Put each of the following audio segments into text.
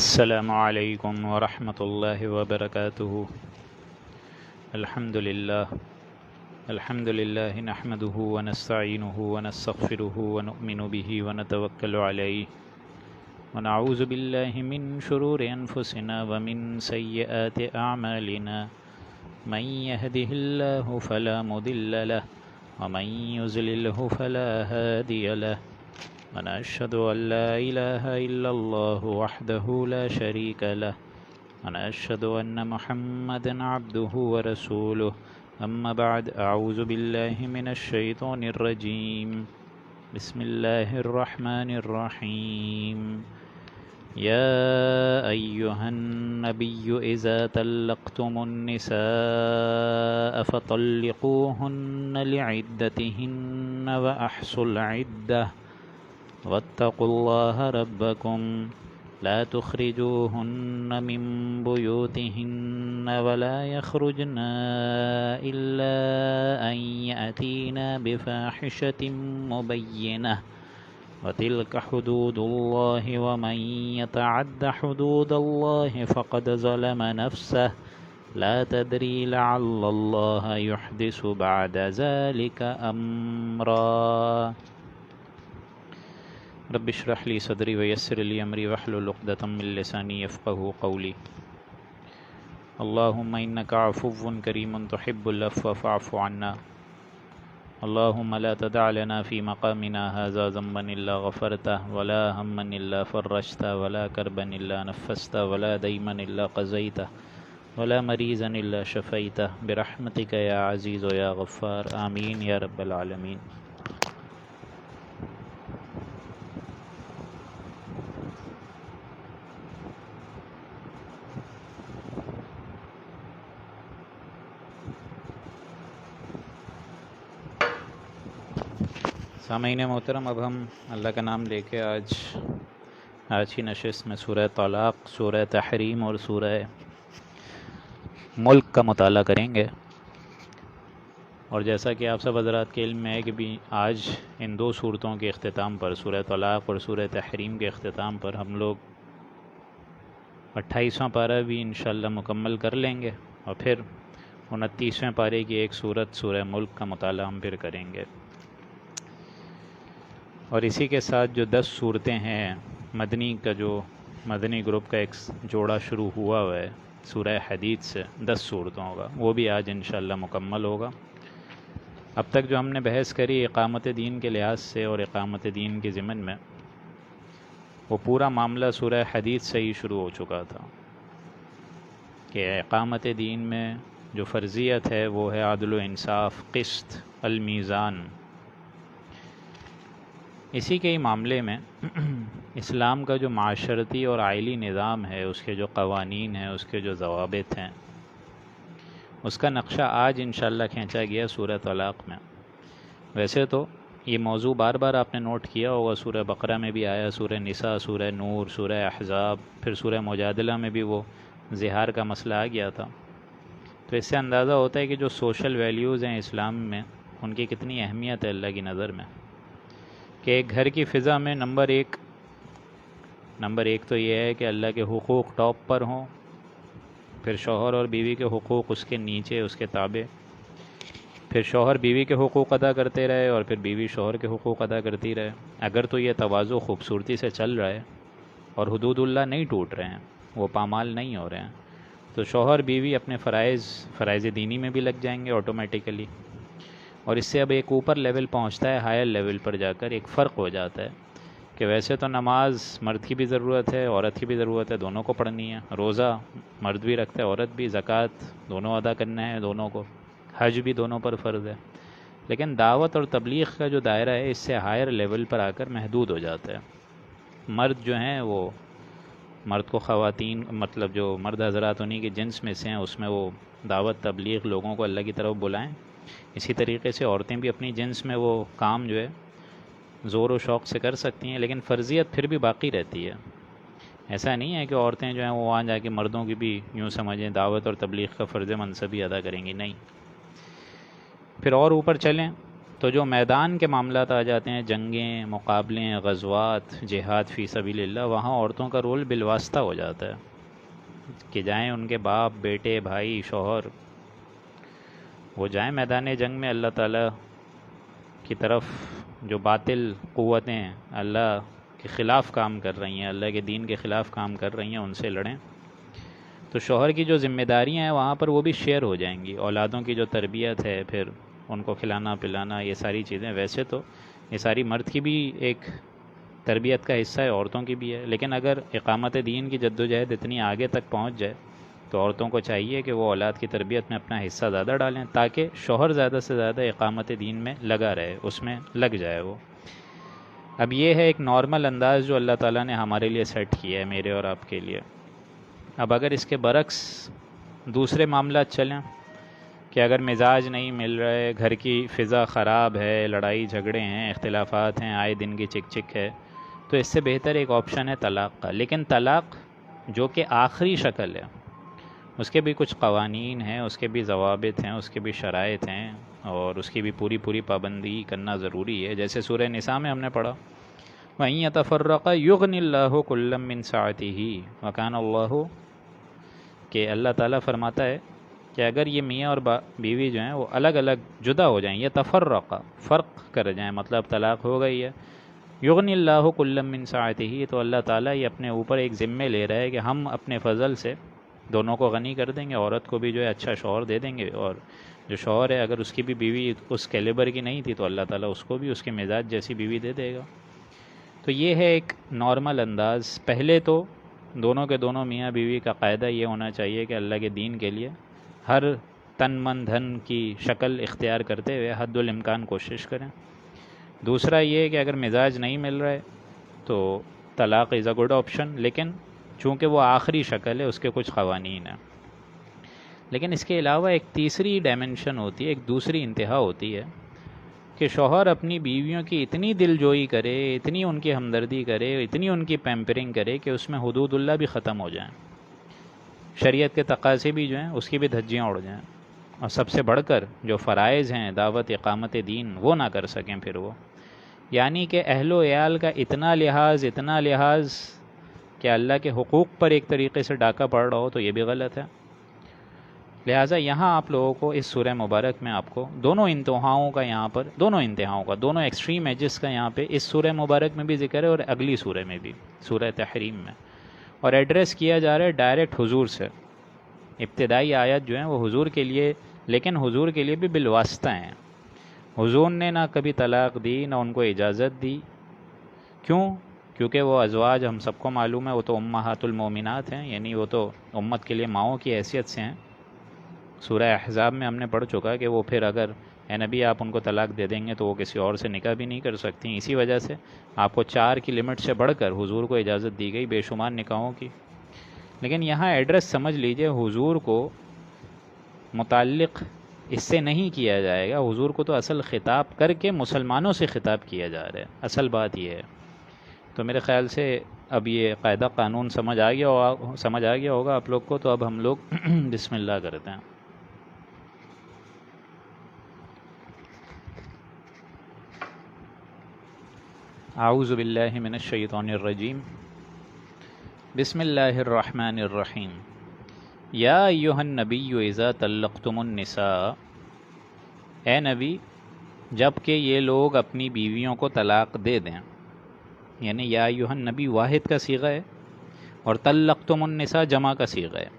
السلام علیکم ورحمۃ اللہ وبرکاتہ۔ الحمد للہ نحمده ونستعینه ونستغفره ونؤمن به ونتوکل علیہ ونعوذ باللہ من شرور انفسنا ومن سیئات اعمالنا من يهده اللہ فلا مضل له ومن يضلله فلا هادی له ونشهد أن لا إله إلا الله وحده لا شريك له ونشهد أن محمدا عبده ورسوله أما بعد أعوذ بالله من الشيطان الرجيم بسم الله الرحمن الرحيم يا أيها النبي إذا طلقتم النساء فطلقوهن لعدتهن وأحصوا العدة واتقوا الله ربكم لا تخرجوهن من بيوتهن ولا يخرجن إلا أن يأتينا بفاحشة مبينة وتلك حدود الله ومن يتعد حدود الله فقد ظلم نفسه لا تدري لعل الله يحدث بعد ذلك أمرا رب اشرح لي صدري ويسر لي امري واحلل عقدة من لساني يفقهوا قولي اللهم انك عفو كريم تحب العفو فاعف عنا اللهم لا تدع لنا في مقامنا هذا ذنبا الا غفرته ولا هما الا فرجته ولا كربا الا نفسته ولا ديما الا قضيته ولا مريضا الا شفيته برحمتك يا عزيز يا غفار آمين يا رب العالمين۔ سامعین محترم، اب ہم اللہ کا نام لے کے آج کی نشست میں سورہ طلاق، سورہ تحریم اور سورہ ملک کا مطالعہ کریں گے۔ اور جیسا کہ آپ سب حضرات کے علم میں ہے کہ بھی آج ان دو صورتوں کے اختتام پر، سورہ طلاق اور سورہ تحریم کے اختتام پر ہم لوگ 28واں پارہ بھی انشاءاللہ مکمل کر لیں گے، اور پھر 29ویں پارے کی ایک سورت سورہ ملک کا مطالعہ ہم پھر کریں گے۔ اور اسی کے ساتھ جو 10 صورتیں ہیں، مدنی گروپ کا ایک جوڑا شروع ہوا ہے سورہ حدید سے 10 صورتوں کا، وہ بھی آج انشاءاللہ مکمل ہوگا۔ اب تک جو ہم نے بحث کری اقامت دین کے لحاظ سے اور اقامت دین کے ضمن میں، وہ پورا معاملہ سورہ حدید سے ہی شروع ہو چکا تھا کہ اقامت دین میں جو فرضیت ہے وہ ہے عدل و انصاف، قسط، المیزان۔ اسی کے ہی معاملے میں اسلام کا جو معاشرتی اور آئلی نظام ہے، اس کے جو قوانین ہیں، اس کے جو ضوابط ہیں، اس کا نقشہ آج انشاءاللہ کھینچا گیا سورہ طلاق میں۔ ویسے تو یہ موضوع بار بار آپ نے نوٹ کیا ہوگا، سورہ بقرہ میں بھی آیا، سورہ نساء، سورہ نور، سورہ احزاب، پھر سورہ مجادلہ میں بھی وہ زہار کا مسئلہ آ گیا تھا۔ تو اس سے اندازہ ہوتا ہے کہ جو سوشل ویلیوز ہیں اسلام میں، ان کی کتنی اہمیت ہے اللہ کی نظر میں، کہ ایک گھر کی فضا میں نمبر ایک تو یہ ہے کہ اللہ کے حقوق ٹاپ پر ہوں، پھر شوہر اور بیوی کے حقوق اس کے نیچے، اس کے تابع، پھر شوہر بیوی کے حقوق ادا کرتے رہے اور پھر بیوی شوہر کے حقوق ادا کرتی رہے۔ اگر تو یہ توازن خوبصورتی سے چل رہا ہے اور حدود اللہ نہیں ٹوٹ رہے ہیں، وہ پامال نہیں ہو رہے ہیں، تو شوہر بیوی اپنے فرائض دینی میں بھی لگ جائیں گے آٹومیٹیکلی۔ اور اس سے اب ایک اوپر لیول پہنچتا ہے، ہائر لیول پر جا کر ایک فرق ہو جاتا ہے کہ ویسے تو نماز مرد کی بھی ضرورت ہے، عورت کی بھی ضرورت ہے، دونوں کو پڑھنی ہے، روزہ مرد بھی رکھتا ہے، عورت بھی، زکوٰۃ دونوں ادا کرنا ہے دونوں کو، حج بھی دونوں پر فرض ہے، لیکن دعوت اور تبلیغ کا جو دائرہ ہے اس سے ہائر لیول پر آ کر محدود ہو جاتا ہے۔ مرد جو ہیں وہ مرد کو خواتین، مطلب جو مرد حضرات انہی کے جنس میں سے ہیں، اس میں وہ دعوت تبلیغ لوگوں کو اللہ کی طرف بلائیں۔ اسی طریقے سے عورتیں بھی اپنی جنس میں وہ کام جو ہے زور و شوق سے کر سکتی ہیں، لیکن فرضیت پھر بھی باقی رہتی ہے۔ ایسا نہیں ہے کہ عورتیں جو ہیں وہ وہاں جا کے مردوں کی بھی یوں سمجھیں دعوت اور تبلیغ کا فرض منصب ہی ادا کریں گی، نہیں۔ پھر اور اوپر چلیں تو جو میدان کے معاملات آ جاتے ہیں، جنگیں، مقابلے، غزوات، جہاد فی سبیل اللہ، وہاں عورتوں کا رول بالواسطہ ہو جاتا ہے کہ جائیں ان کے باپ، بیٹے، بھائی، شوہر، وہ جائیں میدان جنگ میں اللہ تعالیٰ کی طرف جو باطل قوتیں اللہ کے خلاف کام کر رہی ہیں، اللہ کے دین کے خلاف کام کر رہی ہیں، ان سے لڑیں۔ تو شوہر کی جو ذمہ داریاں ہیں وہاں پر وہ بھی شیئر ہو جائیں گی، اولادوں کی جو تربیت ہے، پھر ان کو کھلانا پلانا، یہ ساری چیزیں ویسے تو یہ ساری مرد کی بھی ایک تربیت کا حصہ ہے، عورتوں کی بھی ہے، لیکن اگر اقامت دین کی جدوجہد اتنی آگے تک پہنچ جائے تو عورتوں کو چاہیے کہ وہ اولاد کی تربیت میں اپنا حصہ زیادہ ڈالیں تاکہ شوہر زیادہ سے زیادہ اقامت دین میں لگا رہے، اس میں لگ جائے وہ۔ اب یہ ہے ایک نارمل انداز جو اللہ تعالیٰ نے ہمارے لیے سیٹ کیا ہے، میرے اور آپ کے لیے۔ اب اگر اس کے برعکس دوسرے معاملات چلیں کہ اگر مزاج نہیں مل رہے، گھر کی فضا خراب ہے، لڑائی جھگڑے ہیں، اختلافات ہیں، آئے دن کی چک چک ہے، تو اس سے بہتر ایک آپشن ہے طلاق کا۔ لیکن طلاق جو کہ آخری شکل ہے، اس کے بھی کچھ قوانین ہیں، اس کے بھی ضوابط ہیں، اس کے بھی شرائط ہیں، اور اس کی بھی پوری پابندی کرنا ضروری ہے۔ جیسے سورہ نساء میں ہم نے پڑھا وَإِن يَتَفَرَّقَا يُغْنِ اللَّهُ كُلًّا مِّن سَعَتِهِ وَكَانَ اللَّهُ، کہ اللہ تعالیٰ فرماتا ہے کہ اگر یہ میاں اور بیوی جو ہیں وہ الگ الگ جدا ہو جائیں، یہ تفرقہ فرق کر جائیں، مطلب طلاق ہو گئی ہے، یغنی اللہ کلا من سعتہ، تو اللہ تعالیٰ یہ اپنے اوپر ایک ذمہ لے رہا ہے کہ ہم اپنے فضل سے دونوں کو غنی کر دیں گے، عورت کو بھی جو ہے اچھا شوہر دے دیں گے، اور جو شوہر ہے اگر اس کی بھی بیوی اس کیلیبر کی نہیں تھی تو اللہ تعالیٰ اس کو بھی اس کے مزاج جیسی بیوی دے دے گا۔ تو یہ ہے ایک نارمل انداز۔ پہلے تو دونوں کے دونوں میاں بیوی کا قاعدہ یہ ہونا چاہیے کہ اللہ کے دین کے لیے ہر تن من دھن کی شکل اختیار کرتے ہوئے حد الامکان کوشش کریں۔ دوسرا یہ کہ اگر مزاج نہیں مل رہا ہے تو طلاق از اے گڈ آپشن، لیکن چونکہ وہ آخری شکل ہے اس کے کچھ قوانین ہیں۔ لیکن اس کے علاوہ ایک تیسری ڈائمنشن ہوتی ہے، ایک دوسری انتہا ہوتی ہے کہ شوہر اپنی بیویوں کی اتنی دل جوئی کرے، اتنی ان کی ہمدردی کرے، اتنی ان کی پیمپرنگ کرے کہ اس میں حدود اللہ بھی ختم ہو جائیں، شریعت کے تقاضے بھی جو ہیں اس کی بھی دھجیاں اڑ جائیں، اور سب سے بڑھ کر جو فرائض ہیں دعوت اقامت دین وہ نہ کر سکیں پھر وہ، یعنی کہ اہل و عیال کا اتنا لحاظ کہ اللہ کے حقوق پر ایک طریقے سے ڈاکہ پڑ رہا ہو تو یہ بھی غلط ہے۔ لہٰذا یہاں آپ لوگوں کو اس سورہ مبارک میں آپ کو دونوں انتہاؤں کا دونوں ایکسٹریم ایجز کا یہاں پہ اس سورہ مبارک میں بھی ذکر ہے اور اگلی سورہ میں بھی، سورہ تحریم میں، اور ایڈریس کیا جا رہا ہے ڈائریکٹ حضور سے۔ ابتدائی آیت جو ہیں وہ حضور کے لیے، لیکن حضور کے لیے بھی بالواسطہ ہیں۔ حضور نے نہ کبھی طلاق دی نہ ان کو اجازت دی، کیوں؟ کیونکہ وہ ازواج ہم سب کو معلوم ہے وہ تو امہات المومنات ہیں، یعنی وہ تو امت کے لیے ماؤں کی حیثیت سے ہیں۔ سورہ احزاب میں ہم نے پڑھ چکا کہ وہ پھر اگر اے نبی آپ ان کو طلاق دے دیں گے تو وہ کسی اور سے نکاح بھی نہیں کر سکتی، اسی وجہ سے آپ کو 4 کی لمٹ سے بڑھ کر حضور کو اجازت دی گئی بے شمار نکاحوں کی۔ لیکن یہاں ایڈریس سمجھ لیجئے، حضور کو متعلق اس سے نہیں کیا جائے گا، حضور کو تو اصل خطاب کر کے مسلمانوں سے خطاب کیا جا رہا ہے، اصل بات یہ ہے۔ تو میرے خیال سے اب یہ قاعدہ قانون سمجھ آ گیا ہوگا آپ لوگ کو، تو اب ہم لوگ بسم اللہ کرتے ہیں۔ اعوذ باللہ من الشیطان الرجیم، بسم اللہ الرحمن الرحیم۔ یا ایہا النبی اذا طلقتم النساء، اے نبی جب کہ یہ لوگ اپنی بیویوں کو طلاق دے دیں، یعنی یا ایہا النبی واحد کا صیغہ ہے اور طلقتم النساء جمع کا صیغہ ہے۔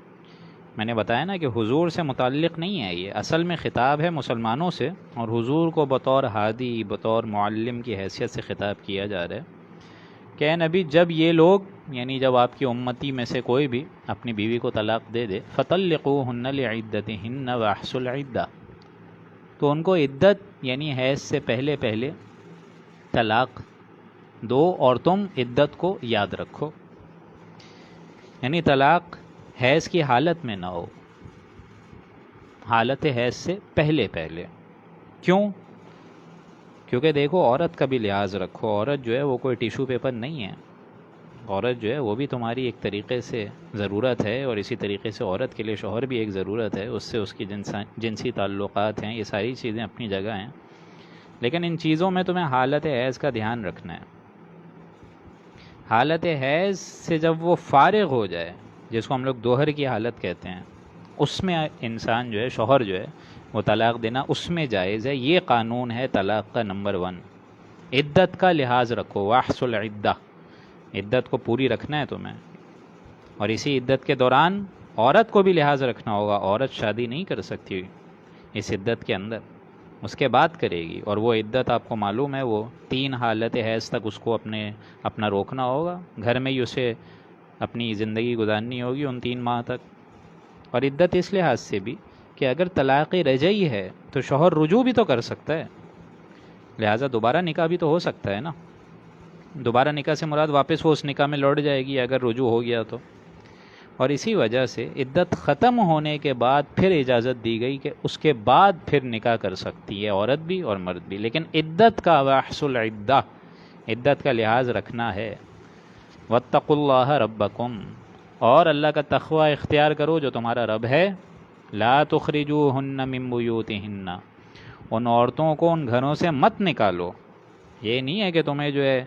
میں نے بتایا نا کہ حضور سے متعلق نہیں ہے، یہ اصل میں خطاب ہے مسلمانوں سے، اور حضور کو بطور ہادی، بطور معلم کی حیثیت سے خطاب کیا جا رہا ہے کہ اے نبی جب یہ لوگ، یعنی جب آپ کی امتی میں سے کوئی بھی اپنی بیوی کو طلاق دے دے، فَطَلِّقُوهُنَّ لِعِدَّتِهِنَّ وَأَحْصُوا الْعِدَّةَ، تو ان کو عدت یعنی حیض سے پہلے طلاق دو، اور تم عدت کو یاد رکھو، یعنی طلاق حیض کی حالت میں نہ ہو، حالت حیض سے پہلے۔ کیوں؟ کیونکہ دیکھو عورت کا بھی لحاظ رکھو، عورت جو ہے وہ کوئی ٹیشو پیپر نہیں ہے، عورت جو ہے وہ بھی تمہاری ایک طریقے سے ضرورت ہے، اور اسی طریقے سے عورت کے لیے شوہر بھی ایک ضرورت ہے، اس سے اس کی جنسی تعلقات ہیں، یہ ساری چیزیں اپنی جگہ ہیں۔ لیکن ان چیزوں میں تمہیں حالت حیض کا دھیان رکھنا ہے. حالت حیض سے جب وہ فارغ ہو جائے، جس کو ہم لوگ دوہر کی حالت کہتے ہیں، اس میں انسان جو ہے، شوہر جو ہے، وہ طلاق دینا اس میں جائز ہے. یہ قانون ہے طلاق کا نمبر 1. عدت کا لحاظ رکھو، واحصل العدہ، عدت کو پوری رکھنا ہے تمہیں. اور اسی عدت کے دوران عورت کو بھی لحاظ رکھنا ہوگا. عورت شادی نہیں کر سکتی اس عدت کے اندر، اس کے بعد کرے گی. اور وہ عدت آپ کو معلوم ہے، وہ 3 حالت حیض تک اس کو اپنا روکنا ہوگا. گھر میں ہی اسے اپنی زندگی گزارنی ہوگی ان 3 ماہ تک. اور عدت اس لحاظ سے بھی کہ اگر طلاق رجعی ہے تو شوہر رجوع بھی تو کر سکتا ہے، لہٰذا دوبارہ نکاح بھی تو ہو سکتا ہے نا. دوبارہ نکاح سے مراد واپس وہ اس نکاح میں لوٹ جائے گی اگر رجوع ہو گیا تو. اور اسی وجہ سے عدت ختم ہونے کے بعد پھر اجازت دی گئی کہ اس کے بعد پھر نکاح کر سکتی ہے عورت بھی اور مرد بھی. لیکن عدت کا واحصل العدہ، عدت کا لحاظ رکھنا ہے. واتقوا اللہ ربکم، اور اللہ کا تقوی اختیار کرو جو تمہارا رب ہے. لا تخرجوہن من بیوتہن، ان عورتوں کو ان گھروں سے مت نکالو. یہ نہیں ہے کہ تمہیں جو ہے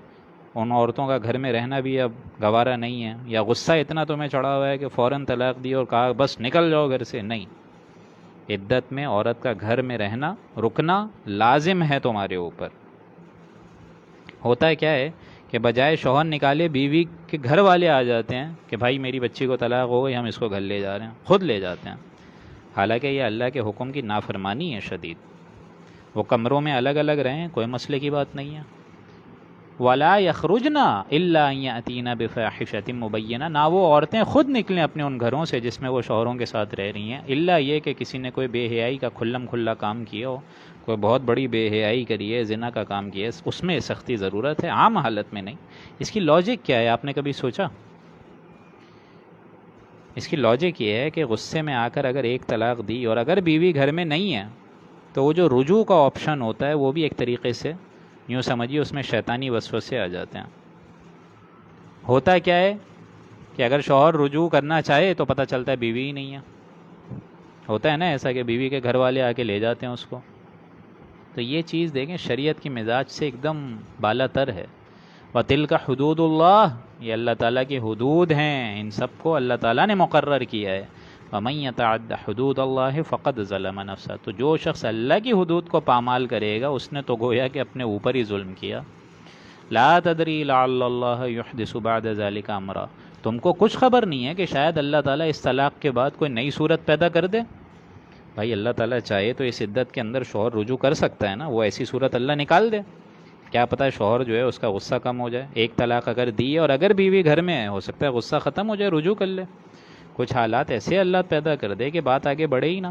ان عورتوں کا گھر میں رہنا بھی اب گوارا نہیں ہے، یا غصہ اتنا تمہیں چڑھا ہوا ہے کہ فوراً طلاق دی اور کہا بس نکل جاؤ گھر سے. نہیں، عدت میں عورت کا گھر میں رہنا، رکنا لازم ہے تمہارے اوپر. ہوتا ہے کیا ہے کہ بجائے شوہر نکالے بیوی کے گھر والے آ جاتے ہیں کہ بھائی میری بچی کو طلاق ہو گئی، ہم اس کو گھر لے جا رہے ہیں، خود لے جاتے ہیں. حالانکہ یہ اللہ کے حکم کی نافرمانی ہے شدید. وہ کمروں میں الگ الگ رہیں، کوئی مسئلے کی بات نہیں ہے. وَلَا يَخْرُجْنَا إِلَّا أَن يَأْتِينَ بِفَاحِشَةٍ مُبَيِّنَةٍ، نہ وہ عورتیں خود نکلیں اپنے ان گھروں سے جس میں وہ شوہروں کے ساتھ رہ رہی ہیں، الا یہ کہ کسی نے کوئی بے حیائی کا کھلم کھلا کام کیا ہو، کوئی بہت بڑی بے حیائی کری ہے، زنا کا کام کیا ہے، اس میں سختی ضرورت ہے، عام حالت میں نہیں. اس کی لاجک کیا ہے، آپ نے کبھی سوچا؟ اس کی لاجک یہ ہے کہ غصے میں آ کر اگر ایک طلاق دی اور اگر بیوی گھر میں نہیں ہے تو وہ جو رجوع کا آپشن ہوتا ہے وہ بھی ایک طریقے سے یوں سمجھیے اس میں شیطانی وسوسے آ جاتے ہیں. ہوتا کیا ہے کہ اگر شوہر رجوع کرنا چاہے تو پتہ چلتا ہے بیوی ہی نہیں ہے. ہوتا ہے نا ایسا کہ بیوی کے گھر والے آ کے لے جاتے ہیں اس کو. تو یہ چیز دیکھیں شریعت کی مزاج سے ایک دم بالا تر ہے. وَتِلْكَ حُدُودُ اللَّهِ، یہ اللہ تعالیٰ کی حدود ہیں، ان سب کو اللہ تعالیٰ نے مقرر کیا ہے. وَمَن يَتَعَدَّ حُدُودَ اللَّهِ فَقَدْ ظَلَمَ نَفْسَهُ، تو جو شخص اللہ کی حدود کو پامال کرے گا اس نے تو گویا کہ اپنے اوپر ہی ظلم کیا. لَا تَدْرِي لَعَلَّ اللَّهَ يُحْدِثُ بَعْدَ ذَلِكَ أَمْرًا، تم کو کچھ خبر نہیں ہے کہ شاید اللہ تعالیٰ اس طلاق کے بعد کوئی نئی صورت پیدا کر دے. بھائی اللہ تعالیٰ چاہے تو اس عدت کے اندر شوہر رجوع کر سکتا ہے نا، وہ ایسی صورت اللہ نکال دے. کیا پتہ شوہر جو ہے اس کا غصہ کم ہو جائے، ایک طلاق اگر دی اور اگر بیوی گھر میں ہے ہو سکتا ہے غصہ ختم ہو جائے، رجوع کر لے. کچھ حالات ایسے اللہ پیدا کر دے کہ بات آگے بڑھے ہی نہ.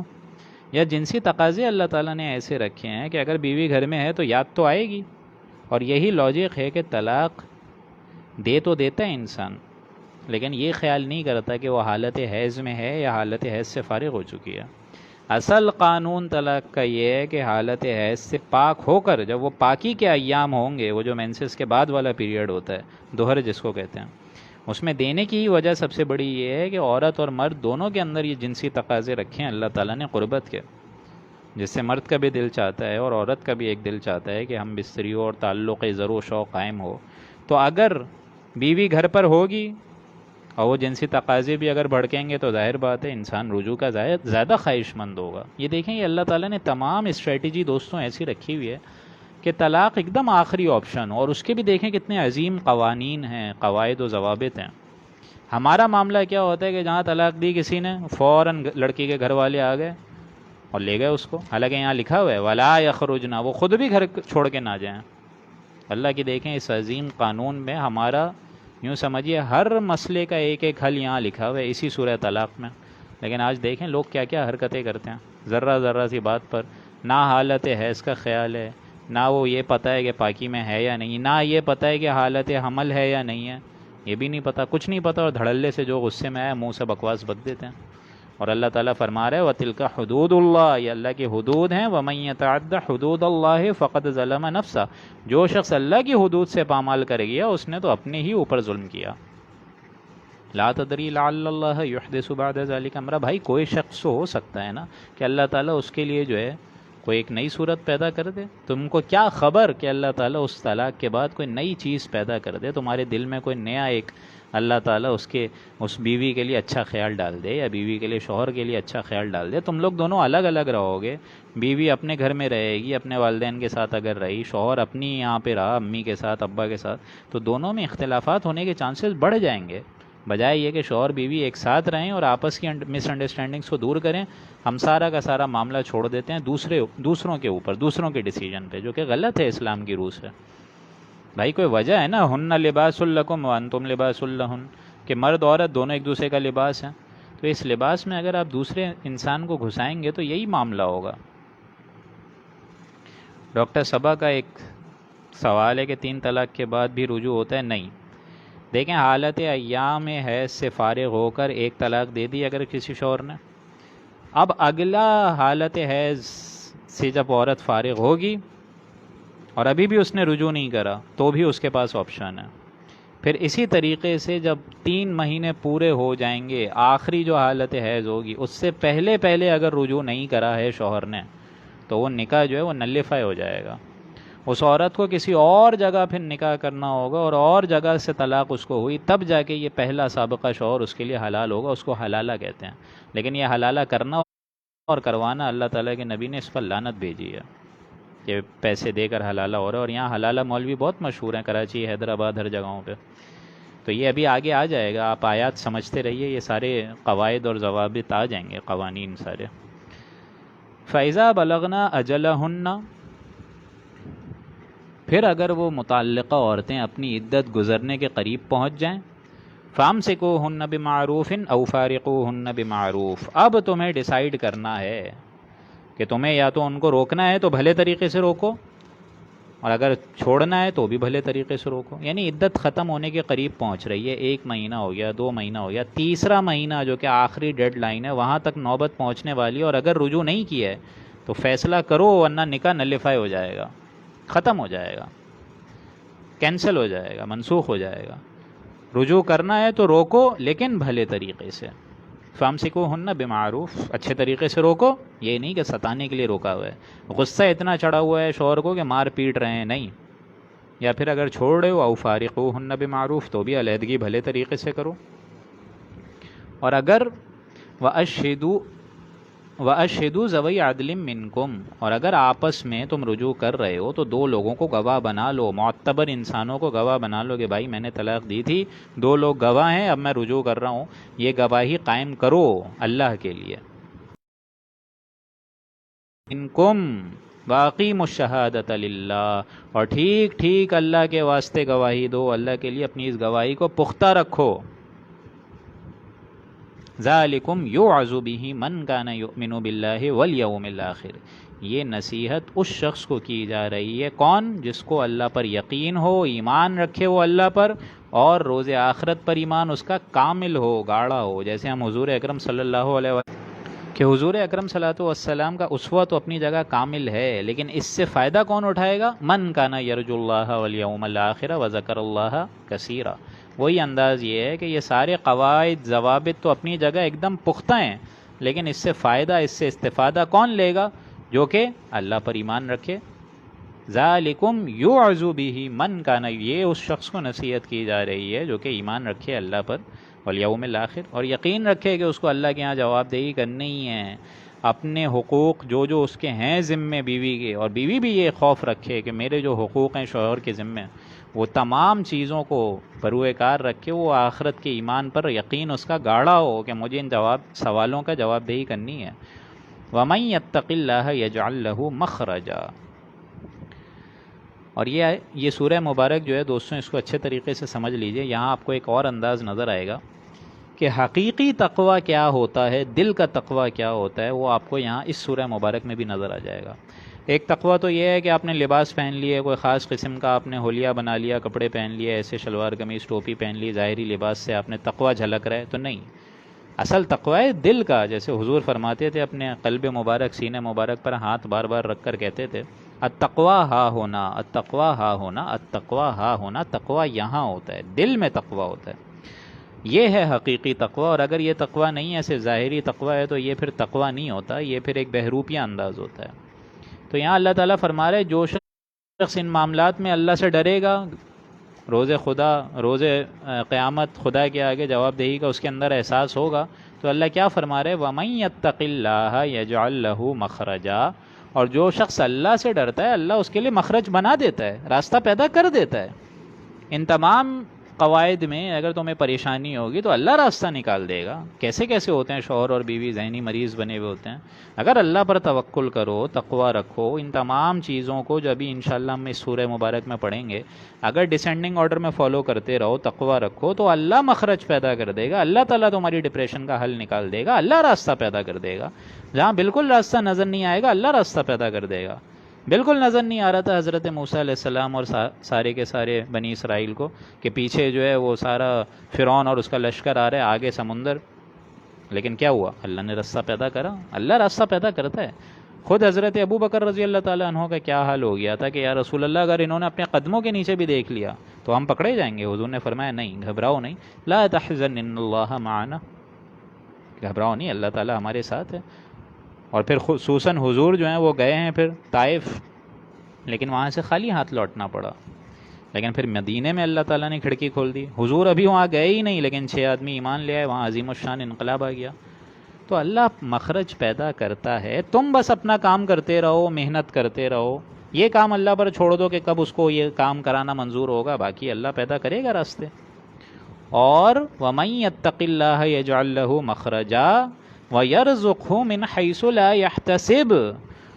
یا جنسی تقاضے اللہ تعالیٰ نے ایسے رکھے ہیں کہ اگر بیوی گھر میں ہے تو یاد تو آئے گی. اور یہی لاجک ہے کہ طلاق دے تو دیتا ہے انسان، لیکن یہ خیال نہیں کرتا کہ وہ حالت حیض میں ہے یا حالت حیض سے فارغ ہو چکی ہے. اصل قانون طلاق کا یہ ہے کہ حالت حیض سے پاک ہو کر، جب وہ پاکی کے ایام ہوں گے، وہ جو مینسس کے بعد والا پیریڈ ہوتا ہے، دوہر جس کو کہتے ہیں، اس میں دینے کی ہی وجہ سب سے بڑی یہ ہے کہ عورت اور مرد دونوں کے اندر یہ جنسی تقاضے رکھے ہیں اللہ تعالیٰ نے قربت کے، جس سے مرد کا بھی دل چاہتا ہے اور عورت کا بھی ایک دل چاہتا ہے کہ ہم بستری اور تعلق زر و شوق قائم ہو. تو اگر بیوی گھر پر ہوگی اور وہ جنسی تقاضے بھی اگر بھڑکیں گے تو ظاہر بات ہے انسان رجوع کا زیادہ خواہش مند ہوگا. یہ دیکھیں یہ اللہ تعالیٰ نے تمام اسٹریٹجی دوستوں ایسی رکھی ہوئی ہے کہ طلاق ایک دم آخری آپشن ہو، اور اس کے بھی دیکھیں کتنے عظیم قوانین ہیں، قواعد و ضوابط ہیں. ہمارا معاملہ کیا ہوتا ہے کہ جہاں طلاق دی کسی نے فوراً لڑکی کے گھر والے آ گئے اور لے گئے اس کو، حالانکہ یہاں لکھا ہوا ہے وَلَا يَخْرُجْنَا، وہ خود بھی گھر چھوڑ کے نہ جائیں. اللہ کی دیکھیں اس عظیم قانون میں ہمارا یوں سمجھیے ہر مسئلے کا ایک ایک حل یہاں لکھا ہوا ہے اسی سورہ طلاق میں. لیکن آج دیکھیں لوگ کیا کیا حرکتیں کرتے ہیں ذرہ ذرہ سی بات پر. نہ حالت حیض کا خیال ہے، نہ وہ یہ پتہ ہے کہ پاکی میں ہے یا نہیں، نہ یہ پتہ ہے کہ حالت حمل ہے یا نہیں ہے، یہ بھی نہیں پتہ، کچھ نہیں پتہ، اور دھڑلے سے جو غصے میں آئے منہ سے بکواس بک دیتے ہیں. اور اللہ تعالیٰ فرما رہے وَتِلْكَ حُدُودُ اللَّهِ، یہ اللہ کی حدود ہیں. وَمَن يَتَعَدَّ حُدُودَ اللَّهِ فَقَدْ ظَلَمَ نَفْسَهُ، جو شخص اللہ کی حدود سے پامال کر گیا اس نے تو اپنے ہی اوپر ظلم کیا. لا تدری لعل اللہ يحدث بعد ذلك امرا، بھائی کوئی شخص ہو سکتا ہے نا کہ اللہ تعالیٰ اس کے لیے جو ہے کوئی ایک نئی صورت پیدا کر دے؟ تم کو کیا خبر کہ اللہ تعالیٰ اس طلاق کے بعد کوئی نئی چیز پیدا کر دے، تمہارے دل میں کوئی نیا ایک اللہ تعالیٰ اس بیوی کے لیے اچھا خیال ڈال دے، یا بیوی کے لیے شوہر کے لیے اچھا خیال ڈال دے۔ تم لوگ دونوں الگ الگ رہو گے، بیوی اپنے گھر میں رہے گی اپنے والدین کے ساتھ اگر رہی، شوہر اپنی یہاں پہ رہا امی کے ساتھ ابا کے ساتھ، تو دونوں میں اختلافات ہونے کے چانسز بڑھ جائیں گے۔ بجائے یہ کہ شوہر بیوی ایک ساتھ رہیں اور آپس کی مس انڈرسٹینڈنگس کو دور کریں، ہم سارا کا سارا معاملہ چھوڑ دیتے ہیں دوسروں کے اوپر، دوسروں کے ڈیسیجن پہ، جو کہ غلط ہے اسلام کی روح سے۔ بھائی کوئی وجہ ہے نا، ہن لباس لکم وانتم لباس لہن، کہ مرد عورت دونوں ایک دوسرے کا لباس ہیں، تو اس لباس میں اگر آپ دوسرے انسان کو گھسائیں گے تو یہی معاملہ ہوگا۔ ڈاکٹر صبا کا ایک سوال ہے کہ 3 طلاق کے بعد بھی رجوع ہوتا ہے؟ نہیں، دیکھیں حالت ایام حیض سے فارغ ہو کر ایک طلاق دے دی اگر کسی شوہر نے، اب اگلا حالت حیض سے جب عورت فارغ ہوگی اور ابھی بھی اس نے رجوع نہیں کرا تو بھی اس کے پاس آپشن ہے۔ پھر اسی طریقے سے جب 3 مہینے پورے ہو جائیں گے، آخری جو حالت حیض ہوگی اس سے پہلے اگر رجوع نہیں کرا ہے شوہر نے تو وہ نکاح جو ہے وہ نلیفائی ہو جائے گا۔ اس عورت کو کسی اور جگہ پھر نکاح کرنا ہوگا، اور جگہ سے طلاق اس کو ہوئی، تب جا کے یہ پہلا سابقہ شوہر اس کے لیے حلال ہوگا، اس کو حلالہ کہتے ہیں۔ لیکن یہ حلالہ کرنا اور کروانا، اللہ تعالیٰ کے نبی نے اس پر لعنت بھیجی ہے کہ پیسے دے کر حلالہ ہو رہا ہے، اور یہاں حلالہ مولوی بہت مشہور ہیں، کراچی، حیدرآباد، ہر جگہوں پہ۔ تو یہ ابھی آگے آ جائے گا، آپ آیات سمجھتے رہیے، یہ سارے قواعد اور ضوابط آ جائیں گے، قوانین سارے۔ فَإِذَا بَلَغْنَا أَجَلَهُنَّ، پھر اگر وہ متعلقہ عورتیں اپنی عدت گزرنے کے قریب پہنچ جائیں، فَأَمْسِكُوهُنَّ بِمَعْرُوفٍ أَوْ فَارِقُوهُنَّ بِمَعْرُوفٍ، اب تمہیں ڈیسائیڈ کرنا ہے کہ تمہیں یا تو ان کو روکنا ہے تو بھلے طریقے سے روکو، اور اگر چھوڑنا ہے تو بھی بھلے طریقے سے روکو۔ یعنی عدت ختم ہونے کے قریب پہنچ رہی ہے، 1 مہینہ ہو گیا، 2 مہینہ ہو گیا، تیسرا مہینہ جو کہ آخری ڈیڈ لائن ہے وہاں تک نوبت پہنچنے والی ہے، اور اگر رجوع نہیں کیا ہے تو فیصلہ کرو، ورنہ نکاح نلیفائی ہو جائے گا، ختم ہو جائے گا، کینسل ہو جائے گا، منسوخ ہو جائے گا۔ رجوع کرنا ہے تو روکو، لیکن بھلے طریقے سے۔ فَأَمْسِكُوهُنَّ بِمَعْرُوفٍ، اچھے طریقے سے روکو، یہ نہیں کہ ستانے کے لیے روکا ہوا ہے، غصہ اتنا چڑھا ہوا ہے شوہر کو کہ مار پیٹ رہے ہیں، نہیں۔ یا پھر اگر چھوڑ رہے ہو، أَوْ فَارِقُوهُنَّ بِمَعْرُوفٍ، تو بھی علیحدگی بھلے طریقے سے کرو۔ اور اگر وَأَشْهِدُوا ذَوَيْ عَدْلٍ مِّنْكُمْ، اور اگر آپس میں تم رجوع کر رہے ہو تو 2 لوگوں کو گواہ بنا لو، معتبر انسانوں کو گواہ بنا لو کہ بھائی میں نے طلاق دی تھی، 2 لوگ گواہ ہیں، اب میں رجوع کر رہا ہوں، یہ گواہی قائم کرو اللہ کے لیے۔ مِنْكُمْ وَأَقِیمُوا الشَّهَادَةَ لِلَّهِ، اور ٹھیک اللہ کے واسطے گواہی دو، اللہ کے لیے اپنی اس گواہی کو پختہ رکھو۔ ذَلِكُمْ يُوعَظُ بِهِ مَنْ كَانَ يُؤْمِنُ بِاللَّهِ وَالْيَوْمِ الْآخِرِ، یہ نصیحت اس شخص کو کی جا رہی ہے، کون؟ جس کو اللہ پر یقین ہو، ایمان رکھے وہ اللہ پر، اور روز آخرت پر ایمان اس کا کامل ہو، گاڑا ہو، جیسے ہم حضور اکرم صلی اللہ علیہ وسلم کہ حضور اکرم صلی اللہ علیہ وسلم کا اسوہ تو اپنی جگہ کامل ہے، لیکن اس سے فائدہ کون اٹھائے گا؟ من کان یرجو اللہ والیوم الآخر وذکر اللہ کثیرا۔ وہی انداز یہ ہے کہ یہ سارے قواعد ضوابط تو اپنی جگہ ایک دم پختہ ہیں، لیکن اس سے فائدہ، اس سے استفادہ کون لے گا؟ جو کہ اللہ پر ایمان رکھے۔ ذالکم یوعظ بہ من کان، یہ اس شخص کو نصیحت کی جا رہی ہے جو کہ ایمان رکھے اللہ پر والیوم الآخر، اور یقین رکھے کہ اس کو اللہ کے ہاں جواب دہی کرنی ہی ہے، اپنے حقوق جو اس کے ہیں ذمے بیوی کے، اور بیوی بھی یہ خوف رکھے کہ میرے جو حقوق ہیں شوہر کے ذمے، وہ تمام چیزوں کو بروئے کار رکھے، وہ آخرت کے ایمان پر یقین اس کا گاڑا ہو کہ مجھے ان سوالوں کا جواب دہی کرنی ہے۔ وَمَن يَتَّقِ اللَّهَ يَجْعَل لَّهُ مَخْرَجًا، اور یہ سورہ مبارک جو ہے دوستوں، اس کو اچھے طریقے سے سمجھ لیجئے، یہاں آپ کو ایک اور انداز نظر آئے گا کہ حقیقی تقوی کیا ہوتا ہے، دل کا تقوی کیا ہوتا ہے، وہ آپ کو یہاں اس سورہ مبارک میں بھی نظر آ جائے گا۔ ایک تقوی تو یہ ہے کہ آپ نے لباس پہن لیے، کوئی خاص قسم کا آپ نے حلیہ بنا لیا، کپڑے پہن لیے، ایسے شلوار قمیض ٹوپی پہن لی، ظاہری لباس سے آپ نے تقوی جھلک رہا ہے، تو نہیں، اصل تقوی ہے دل کا، جیسے حضور فرماتے تھے اپنے قلب مبارک، سینے مبارک پر ہاتھ بار بار رکھ کر کہتے تھے التقوی ہا ہونا، التقوی ہا ہونا، التقوی ہا ہونا، تقوی یہاں ہوتا ہے، دل میں تقوی ہوتا ہے، یہ ہے حقیقی تقوی۔ اور اگر یہ تقوی نہیں ہے، صرف ظاہری تقوی ہے، تو یہ پھر تقوی نہیں ہوتا، یہ پھر ایک بہروپیہ انداز ہوتا ہے۔ تو یہاں اللہ تعالیٰ فرما رہے جو شخص ان معاملات میں اللہ سے ڈرے گا، روز قیامت خدا کے آگے جواب دہی کا اس کے اندر احساس ہوگا، تو اللہ کیا فرما رہے وَمَن يَتَّقِ اللَّهَ يَجْعَل لَّهُ مَخْرَجًا، اور جو شخص اللہ سے ڈرتا ہے اللہ اس کے لیے مخرج بنا دیتا ہے، راستہ پیدا کر دیتا ہے۔ ان تمام قواعد میں اگر تمہیں پریشانی ہوگی تو اللہ راستہ نکال دے گا۔ کیسے کیسے ہوتے ہیں شوہر اور بیوی ذہنی مریض بنے ہوئے ہوتے ہیں، اگر اللہ پر توکل کرو، تقوی رکھو، ان تمام چیزوں کو جو ابھی انشاءاللہ ہم اس سورہ مبارک میں پڑھیں گے، اگر ڈسینڈنگ آرڈر میں فالو کرتے رہو، تقوی رکھو، تو اللہ مخرج پیدا کر دے گا، اللہ تعالیٰ تمہاری ڈپریشن کا حل نکال دے گا، اللہ راستہ پیدا کر دے گا۔ جہاں بالکل راستہ نظر نہیں آئے گا اللہ راستہ پیدا کر دے گا۔ بالکل نظر نہیں آ رہا تھا حضرت موسیٰ علیہ السلام اور سارے کے سارے بنی اسرائیل کو کہ پیچھے جو ہے وہ سارا فرعون اور اس کا لشکر آ رہا ہے، آگے سمندر، لیکن کیا ہوا؟ اللہ نے راستہ پیدا کرا۔ اللہ راستہ پیدا کرتا ہے۔ خود حضرت ابو بکر رضی اللہ تعالیٰ عنہ کا کیا حال ہو گیا تھا کہ یا رسول اللہ اگر انہوں نے اپنے قدموں کے نیچے بھی دیکھ لیا تو ہم پکڑے جائیں گے۔ حضور نے فرمایا نہیں، گھبراؤ نہیں، لا تحزن ان اللہ معنا، گھبراؤ نہیں، اللہ تعالیٰ ہمارے ساتھ ہے۔ اور پھر خصوصاً حضور جو ہیں وہ گئے ہیں پھر طائف، لیکن وہاں سے خالی ہاتھ لوٹنا پڑا، لیکن پھر مدینے میں اللہ تعالیٰ نے کھڑکی کھول دی۔ حضور ابھی وہاں گئے ہی نہیں لیکن 6 آدمی ایمان لے آئے، وہاں عظیم الشان انقلاب آ گیا۔ تو اللہ مخرج پیدا کرتا ہے، تم بس اپنا کام کرتے رہو، محنت کرتے رہو، یہ کام اللہ پر چھوڑ دو کہ کب اس کو یہ کام کرانا منظور ہوگا، باقی اللہ پیدا کرے گا راستے۔ اور وَمَن يَتَّقِ اللَّهَ يَجْعَل لَّهُ مَخْرَجًا وَيَرْزُقْهُ مِنْ حَيْثُ لَا يَحْتَسِبُ،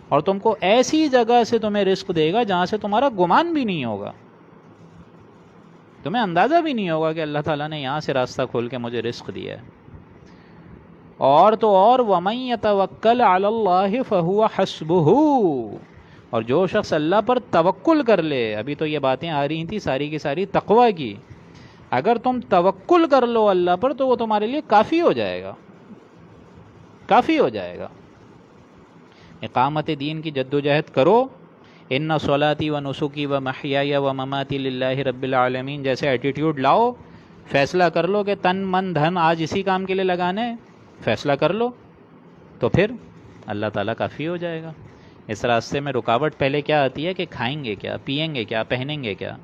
اور تم کو ایسی جگہ سے تمہیں رزق دے گا جہاں سے تمہارا گمان بھی نہیں ہوگا، تمہیں اندازہ بھی نہیں ہوگا کہ اللہ تعالیٰ نے یہاں سے راستہ کھول کے مجھے رزق دیا ہے۔ اور تو اور وَمَن يَتَوَكَّلْ عَلَى اللَّهِ فَهُوَ حَسْبُهُ، اور جو شخص اللہ پر توکل کر لے، ابھی تو یہ باتیں آ رہی تھیں ساری کی ساری تقوی کی، اگر تم توکل کر لو اللہ پر تو وہ تمہارے لیے کافی ہو جائے گا، کافی ہو جائے گا۔ اقامت دین کی جدوجہد کرو، ان صلاتی و نسکی و محیای و مماتی للہ رب العالمین جیسے ایٹیٹیوڈ لاؤ، فیصلہ کر لو کہ تن من دھن آج اسی کام کے لیے لگانے، فیصلہ کر لو، تو پھر اللہ تعالیٰ کافی ہو جائے گا۔ اس راستے میں رکاوٹ پہلے کیا آتی ہے کہ کھائیں گے کیا، پیئیں گے کیا، پہنیں گے کیا،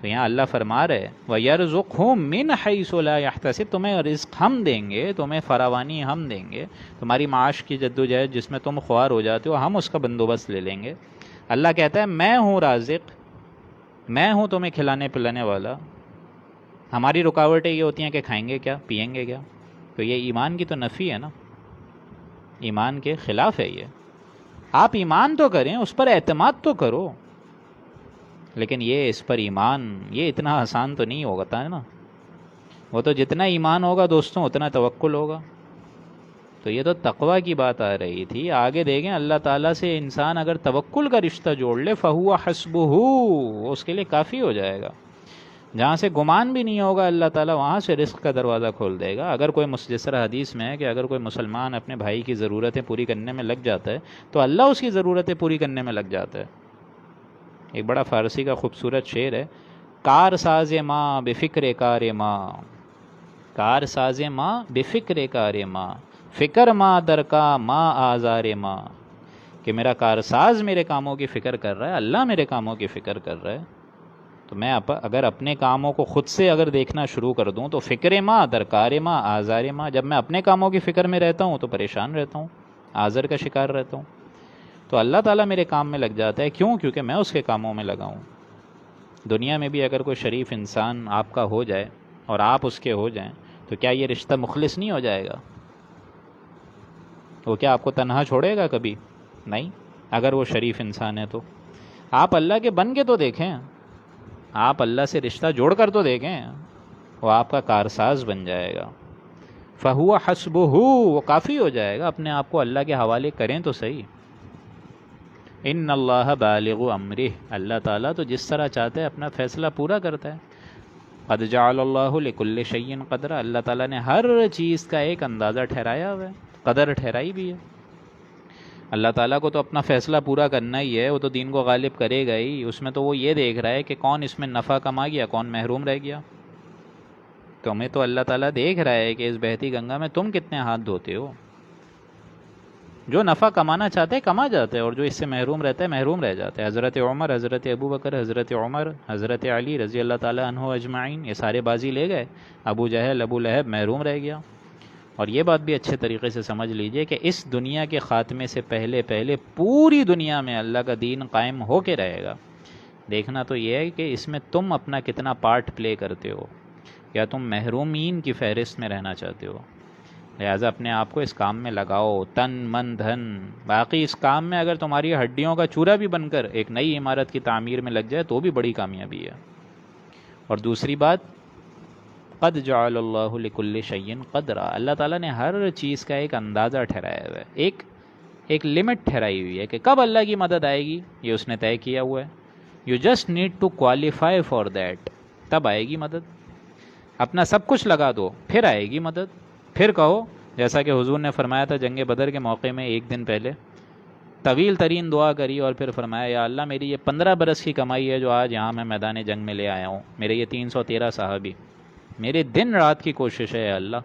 تو یہاں اللہ فرما رہے وَيَرْزُقْهُ مِنْ حَيْثُ لَا يَحْتَسِبُ، تمہیں رزق ہم دیں گے، تمہیں فراوانی ہم دیں گے، تمہاری معاش کی جدوجہد جس میں تم خوار ہو جاتے ہو ہم اس کا بندوبست لے لیں گے۔ اللہ کہتا ہے میں ہوں رازق، میں ہوں تمہیں کھلانے پلانے والا، ہماری رکاوٹیں یہ ہوتی ہیں کہ کھائیں گے کیا، پیئیں گے کیا، تو یہ ایمان کی تو نفی ہے نا، ایمان کے خلاف ہے یہ۔ آپ ایمان تو کریں، اس پر اعتماد تو کرو، لیکن یہ اس پر ایمان یہ اتنا آسان تو نہیں ہوگا نا، وہ تو جتنا ایمان ہوگا دوستوں اتنا توکل ہوگا۔ تو یہ تو تقوی کی بات آ رہی تھی، آگے دیکھیں اللہ تعالیٰ سے انسان اگر توکل کا رشتہ جوڑ لے فَهُوَ حَسْبُهُ، اس کے لیے کافی ہو جائے گا۔ جہاں سے گمان بھی نہیں ہوگا اللہ تعالیٰ وہاں سے رزق کا دروازہ کھول دے گا۔ اگر کوئی جس طرح حدیث میں ہے کہ اگر کوئی مسلمان اپنے بھائی کی ضرورتیں پوری کرنے میں لگ جاتا ہے تو اللہ اس کی ضرورتیں پوری کرنے میں لگ جاتا ہے۔ ایک بڑا فارسی کا خوبصورت شعر ہے، کار ساز ماں بفکر کار ماں، کار ساز ماں بفکر کار ماں، فکر ماں درکا ماں آزار ماں، کہ میرا کارساز میرے کاموں کی فکر کر رہا ہے، اللہ میرے کاموں کی فکر کر رہا ہے، تو میں اگر اپنے کاموں کو خود سے اگر دیکھنا شروع کر دوں تو فکر ماں درکار ماں آزار ماں، جب میں اپنے کاموں کی فکر میں رہتا ہوں تو پریشان رہتا ہوں، آزر کا شکار رہتا ہوں، تو اللہ تعالیٰ میرے کام میں لگ جاتا ہے۔ کیوں؟ کیونکہ میں اس کے کاموں میں لگا ہوں۔ دنیا میں بھی اگر کوئی شریف انسان آپ کا ہو جائے اور آپ اس کے ہو جائیں تو کیا یہ رشتہ مخلص نہیں ہو جائے گا؟ وہ کیا آپ کو تنہا چھوڑے گا کبھی؟ نہیں، اگر وہ شریف انسان ہے تو آپ اللہ کے بن کے تو دیکھیں، آپ اللہ سے رشتہ جوڑ کر تو دیکھیں، وہ آپ کا کارساز بن جائے گا۔ فَهُوَ حَسْبُهُ، وہ کافی ہو جائے گا، اپنے آپ کو اللہ کے حوالے کریں تو صحیح۔ ان اللہ بالغ امرہ، اللہ تعالیٰ تو جس طرح چاہتا ہے اپنا فیصلہ پورا کرتا ہے۔ قد جعل اللہ لکل شیء قدرا، اللہ تعالیٰ نے ہر چیز کا ایک اندازہ ٹھہرایا ہوا ہے، قدر ٹھہرائی بھی ہے۔ اللہ تعالیٰ کو تو اپنا فیصلہ پورا کرنا ہی ہے، وہ تو دین کو غالب کرے گا ہی، اس میں تو وہ یہ دیکھ رہا ہے کہ کون اس میں نفع کما گیا، کون محروم رہ گیا۔ تمہیں تو اللہ تعالیٰ دیکھ رہا ہے کہ اس بہتی گنگا میں تم کتنے ہاتھ دھوتے ہو۔ جو نفع کمانا چاہتے ہیں کما جاتے ہیں، اور جو اس سے محروم رہتا ہے محروم رہ جاتے ہیں۔ حضرت عمر، حضرت ابو بکر، حضرت عمر، حضرت علی رضی اللہ تعالیٰ عنہ اجمعین، یہ سارے بازی لے گئے، ابو جہل، ابو لہب محروم رہ گیا۔ اور یہ بات بھی اچھے طریقے سے سمجھ لیجئے کہ اس دنیا کے خاتمے سے پہلے پہلے پوری دنیا میں اللہ کا دین قائم ہو کے رہے گا۔ دیکھنا تو یہ ہے کہ اس میں تم اپنا کتنا پارٹ پلے کرتے ہو، یا تم محرومین کی فہرست میں رہنا چاہتے ہو۔ لہٰذا اپنے آپ کو اس کام میں لگاؤ، تن من دھن۔ باقی اس کام میں اگر تمہاری ہڈیوں کا چورا بھی بن کر ایک نئی عمارت کی تعمیر میں لگ جائے تو بھی بڑی کامیابی ہے۔ اور دوسری بات، قد جعل اللہ لکل شیء قدرا، اللہ تعالیٰ نے ہر چیز کا ایک اندازہ ٹھہرایا ہوا ہے، ایک لمٹ ٹھہرائی ہوئی ہے کہ کب اللہ کی مدد آئے گی، یہ اس نے طے کیا ہوا ہے۔ You just need to qualify for that, تب آئے گی مدد۔ اپنا سب کچھ لگا دو، پھر آئے گی مدد۔ پھر کہو، جیسا کہ حضور نے فرمایا تھا جنگ بدر کے موقع میں ایک دن پہلے، طویل ترین دعا کری اور پھر فرمایا یا اللہ میری یہ 15 برس کی کمائی ہے جو آج یہاں میں میدان جنگ میں لے آیا ہوں، میرے یہ 313 صحابی، میرے دن رات کی کوشش ہے اللہ،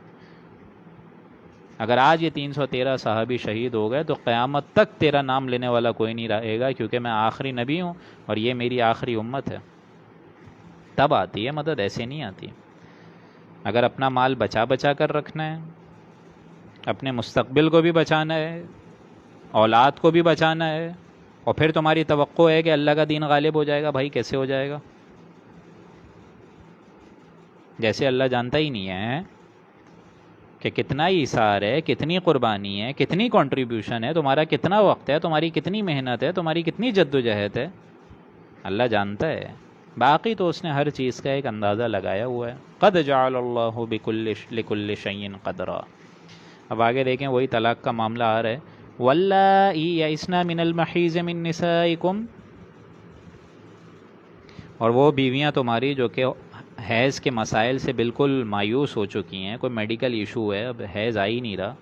اگر آج یہ 313 صحابی شہید ہو گئے تو قیامت تک تیرا نام لینے والا کوئی نہیں رہے گا، کیونکہ میں آخری نبی ہوں اور یہ میری آخری امت ہے۔ تب آتی ہے مدد، ایسے نہیں آتی۔ اگر اپنا مال بچا بچا کر رکھنا ہے، اپنے مستقبل کو بھی بچانا ہے، اولاد کو بھی بچانا ہے، اور پھر تمہاری توقع ہے کہ اللہ کا دین غالب ہو جائے گا، بھائی کیسے ہو جائے گا؟ جیسے اللہ جانتا ہی نہیں ہے کہ کتنا ایثار ہے، کتنی قربانی ہے، کتنی کنٹریبیوشن ہے، تمہارا کتنا وقت ہے، تمہاری کتنی محنت ہے، تمہاری کتنی جد و جہد ہے، اللہ جانتا ہے۔ باقی تو اس نے ہر چیز کا ایک اندازہ لگایا ہوا ہے۔ قد جعل اللہ لکل شیء قدرا۔ اب آگے دیکھیں وہی طلاق کا معاملہ آ رہا ہے، واللائی یئسن من المحیض من نسائکم، اور وہ بیویاں تمہاری جو کہ حیض کے مسائل سے بالکل مایوس ہو چکی ہیں، کوئی میڈیکل ایشو ہے، اب حیض آ ہی نہیں رہا،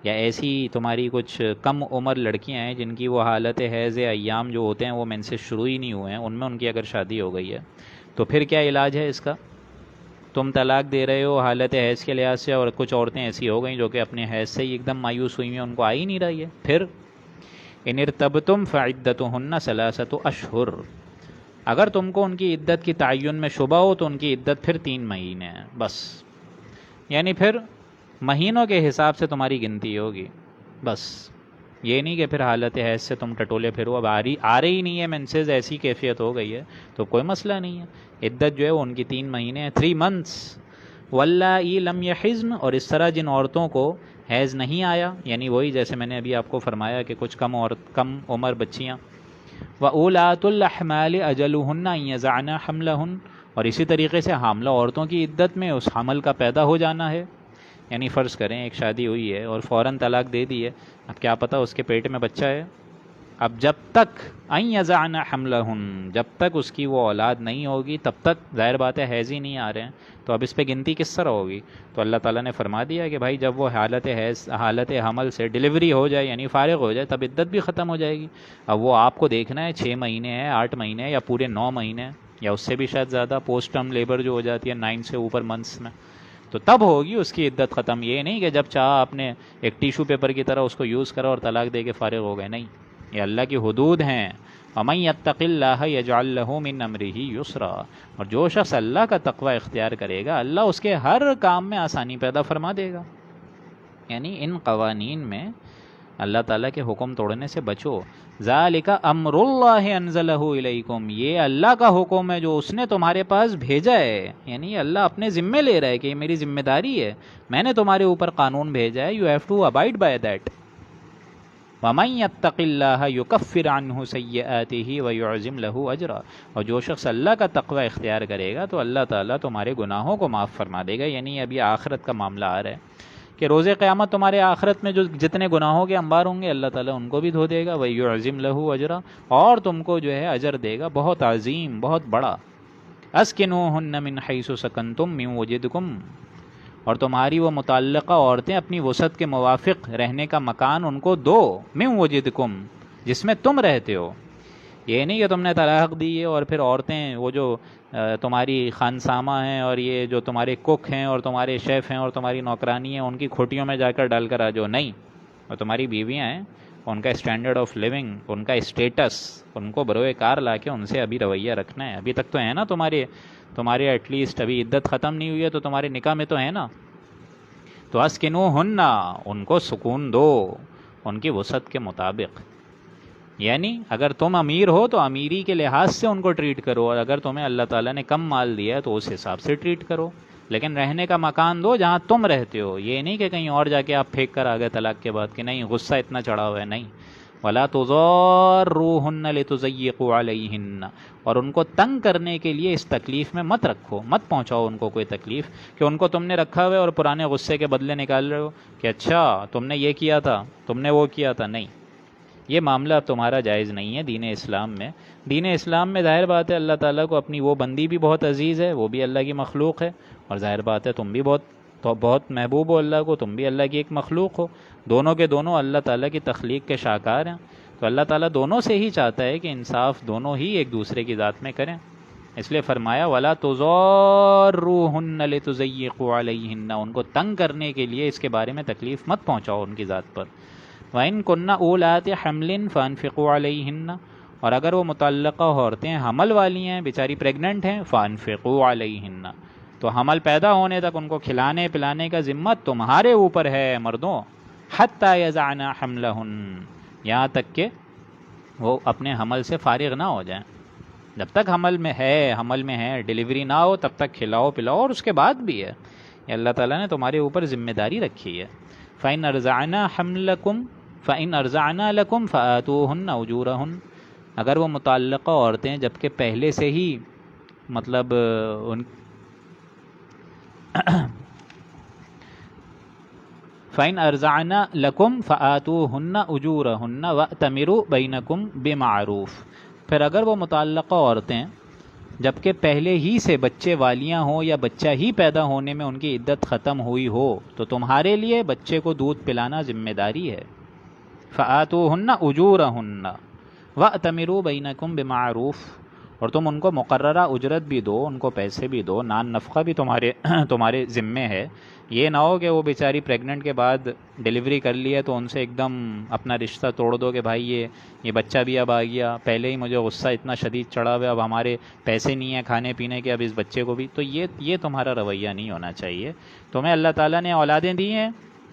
یا ایسی تمہاری کچھ کم عمر لڑکیاں ہیں جن کی وہ حالت حیض ایام جو ہوتے ہیں وہ مینسز شروع ہی نہیں ہوئے ہیں، ان میں ان کی اگر شادی ہو گئی ہے تو پھر کیا علاج ہے اس کا؟ تم طلاق دے رہے ہو حالت حیض کے لحاظ سے، اور کچھ عورتیں ایسی ہو گئیں جو کہ اپنے حیض سے ہی ایک دم مایوس ہوئی ہیں، ان کو آ ہی نہیں رہی ہے۔ پھر ان ارتبتم فعدتہن ثلاثۃ اشہر، اگر تم کو ان کی عدت کی تعین میں شبہ ہو تو ان کی عدت پھر 3 مہینے ہیں بس، یعنی پھر مہینوں کے حساب سے تمہاری گنتی ہوگی بس۔ یہ نہیں کہ پھر حالت حیض سے تم ٹٹولے پھرو، اب آ رہی ہی نہیں ہے مینسز، ایسی کیفیت ہو گئی ہے تو کوئی مسئلہ نہیں ہے، عدت جو ہے وہ ان کی 3 مہینے ہیں، 3 months۔ واللائی لم یحضن، اور اس طرح جن عورتوں کو حیض نہیں آیا، یعنی وہی جیسے میں نے ابھی آپ کو فرمایا کہ کچھ کم عمر بچیاں، وَأُولَاتُ الْأَحْمَالِ أَجَلُهُنَّ أَن يَضَعْنَ حَمْلَهُنَّ، اور اسی طریقے سے حاملہ عورتوں کی عدت میں اس حمل کا پیدا ہو جانا ہے۔ یعنی فرض کریں ایک شادی ہوئی ہے اور فوراً طلاق دے دی ہے، اب کیا پتہ اس کے پیٹ میں بچہ ہے، اب جب تک أن يَضَعْنَ حَمْلَهُنَّ، جب تک اس کی وہ اولاد نہیں ہوگی تب تک ظاہر بات ہے حیض ہی نہیں آ رہے ہیں، تو اب اس پہ گنتی کس طرح ہوگی؟ تو اللہ تعالیٰ نے فرما دیا کہ بھائی جب وہ حالت حمل سے ڈیلیوری ہو جائے، یعنی فارغ ہو جائے، تب عدت بھی ختم ہو جائے گی۔ اب وہ آپ کو دیکھنا ہے 6 مہینے ہے، 8 مہینے ہے، یا پورے 9 مہینے ہیں، یا اس سے بھی شاید زیادہ، پوسٹ ٹرم لیبر جو ہو جاتی ہے 9 سے اوپر منتھس میں، تو تب ہوگی اس کی عدت ختم۔ یہ نہیں کہ جب چاہا آپ نے ایک ٹیشو پیپر کی طرح اس کو یوز کرا اور طلاق دے کے فارغ ہو گئے، نہیں، یہ اللہ کی حدود ہیں۔ وَمَن يَتَّقِ اللَّهَ يَجْعَل لَّهُ مِنْ أَمْرِهِ يُسْرًا، اور جو شخص اللہ کا تقوی اختیار کرے گا اللہ اس کے ہر کام میں آسانی پیدا فرما دے گا۔ یعنی ان قوانین میں اللہ تعالیٰ کے حکم توڑنے سے بچو۔ ذَلِكَ أَمْرُ اللَّهِ أَنزَلَهُ إِلَيْكُمْ، یہ اللہ کا حکم ہے جو اس نے تمہارے پاس بھیجا ہے، یعنی اللہ اپنے ذمے لے رہا ہے کہ یہ میری ذمہ داری ہے، میں نے تمہارے اوپر قانون بھیجا ہے، you have to abide by that۔ وَمَن يَتَّقِ اللَّهَ يُكَفِّرْ عَنْهُ سَيِّئَاتِهِ وَيُعْظِمْ لَهُ أَجْرًا، اور جو شخص اللہ کا تقوی اختیار کرے گا تو اللہ تعالیٰ تمہارے گناہوں کو معاف فرما دے گا۔ یعنی ابھی آخرت کا معاملہ آ رہا ہے کہ روز قیامت تمہارے آخرت میں جو جتنے گناہوں کے انبار ہوں گے اللہ تعالیٰ ان کو بھی دھو دے گا، وَيُعْظِمْ لَهُ أَجْرًا، اور تم کو جو ہے اجر دے گا بہت عظیم، بہت بڑا۔ أَسْكِنُوهُنَّ مِنْ حَيْثُ سَكَنْتُم مِّن وُجْدِكُمْ، اور تمہاری وہ متعلقہ عورتیں اپنی وسعت کے موافق رہنے کا مکان ان کو دو، من وجدکم، جس میں تم رہتے ہو۔ یہ نہیں کہ تم نے طلاق دی ہے اور پھر عورتیں وہ جو تمہاری خانسامہ ہیں اور یہ جو تمہارے کک ہیں اور تمہارے شیف ہیں اور تمہاری نوکرانی ہیں ان کی کھوٹیوں میں جا کر ڈال کر آ جاؤ، نہیں، اور تمہاری بیویاں ہیں ان کا اسٹینڈرڈ آف لیونگ، ان کا اسٹیٹس، ان کو بروئے کار لا کے ان سے ابھی رویہ رکھنا ہے. ابھی تک تو ہے نا تمہارے ایٹ لیسٹ ابھی عدت ختم نہیں ہوئی ہے تو تمہارے نکاح میں تو ہے نا. تو اسکنوہن، ان کو سکون دو ان کی وسعت کے مطابق. یعنی اگر تم امیر ہو تو امیری کے لحاظ سے ان کو ٹریٹ کرو، اور اگر تمہیں اللہ تعالیٰ نے کم مال دیا ہے تو اس حساب سے ٹریٹ کرو. لیکن رہنے کا مکان دو جہاں تم رہتے ہو، یہ نہیں کہ کہیں اور جا کے آپ پھینک کر آ گئے طلاق کے بعد کہ نہیں غصہ اتنا چڑھا ہوا ہے. نہیں، وَلَا تُضَارُّوهُنَّ لِتُضَيِّقُوا عَلَيْهِنَّ، اور ان کو تنگ کرنے کے لیے اس تکلیف میں مت رکھو، مت پہنچاؤ ان کو کوئی تکلیف کہ ان کو تم نے رکھا ہوا ہے اور پرانے غصے کے بدلے نکال رہے ہو کہ اچھا تم نے یہ کیا تھا، تم نے وہ کیا تھا. نہیں، یہ معاملہ اب تمہارا جائز نہیں ہے دین اسلام میں. دین اسلام میں ظاہر بات ہے اللہ تعالیٰ کو اپنی وہ بندی بھی بہت عزیز ہے، وہ بھی اللہ کی مخلوق ہے، اور ظاہر بات ہے تم بھی بہت محبوب ہو اللہ کو، تم بھی اللہ کی ایک مخلوق ہو. دونوں کے دونوں اللہ تعالیٰ کی تخلیق کے شاکار ہیں. تو اللہ تعالیٰ دونوں سے ہی چاہتا ہے کہ انصاف دونوں ہی ایک دوسرے کی ذات میں کریں. اس لیے فرمایا وَلَا تُضَارُّوهُنَّ لِتُضَيِّقُوا عَلَيْهِنَّ، ان کو تنگ کرنے کے لیے اس کے بارے میں تکلیف مت پہنچاؤ ان کی ذات پر. وَإِن كُنَّ أُولَاتِ حَمْلٍ فَأَنفِقُوا عَلَيْهِنَّ، اور اگر وہ متعلقہ عورتیں حمل والی ہیں، بیچاری پریگننٹ ہیں، فَأَنفِقُوا عَلَيْهِنَّ، تو حمل پیدا ہونے تک ان کو کھلانے پلانے کا ذمت تمہارے اوپر ہے مردوں. حَتَّى يَضَعْنَ حَمْلَهُنَّ، یہاں تک کہ وہ اپنے حمل سے فارغ نہ ہو جائیں. جب تک حمل میں ہے ڈیلیوری نہ ہو تب تک کھلاؤ پلاؤ، اور اس کے بعد بھی ہے. یہ اللہ تعالیٰ نے تمہارے اوپر ذمہ داری رکھی ہے. فَإِنْ أَرْضَعْنَ حَمْلَكُمْ فَإِنْ أَرْضَعْنَ لَكُمْ فَآتُوهُنَّ أُجُورَهُنَّ، اگر وہ متعلقہ عورتیں جبکہ پہلے سے ہی مطلب ان فَإِنْ أَرْضَعْنَ لَكُمْ فَآتُوهُنَّ أُجُورَهُنَّ وَأْتَمِرُوا بَيْنَكُمْ بِمَعْرُوفٍ، پھر اگر وہ متعلقہ عورتیں جبکہ پہلے ہی سے بچے والیاں ہوں یا بچہ ہی پیدا ہونے میں ان کی عدت ختم ہوئی ہو تو تمہارے لیے بچے کو دودھ پلانا ذمہ داری ہے. فَآتُوهُنَّ أُجُورَهُنَّ وَأْتَمِرُوا بَيْنَكُمْ بِمَعْرُوفٍ، اور تم ان کو مقررہ اجرت بھی دو، ان کو پیسے بھی دو، نان نفقہ بھی تمہارے ذمے ہے. یہ نہ ہو کہ وہ بیچاری پریگننٹ کے بعد ڈیلیوری کر لی ہے تو ان سے ایک دم اپنا رشتہ توڑ دو کہ بھائی یہ بچہ بھی اب آ گیا، پہلے ہی مجھے غصہ اتنا شدید چڑھا ہوا ہے، اب ہمارے پیسے نہیں ہیں کھانے پینے کے، اب اس بچے کو بھی. تو یہ تمہارا رویہ نہیں ہونا چاہیے. تمہیں اللہ تعالیٰ نے اولادیں دی ہیں،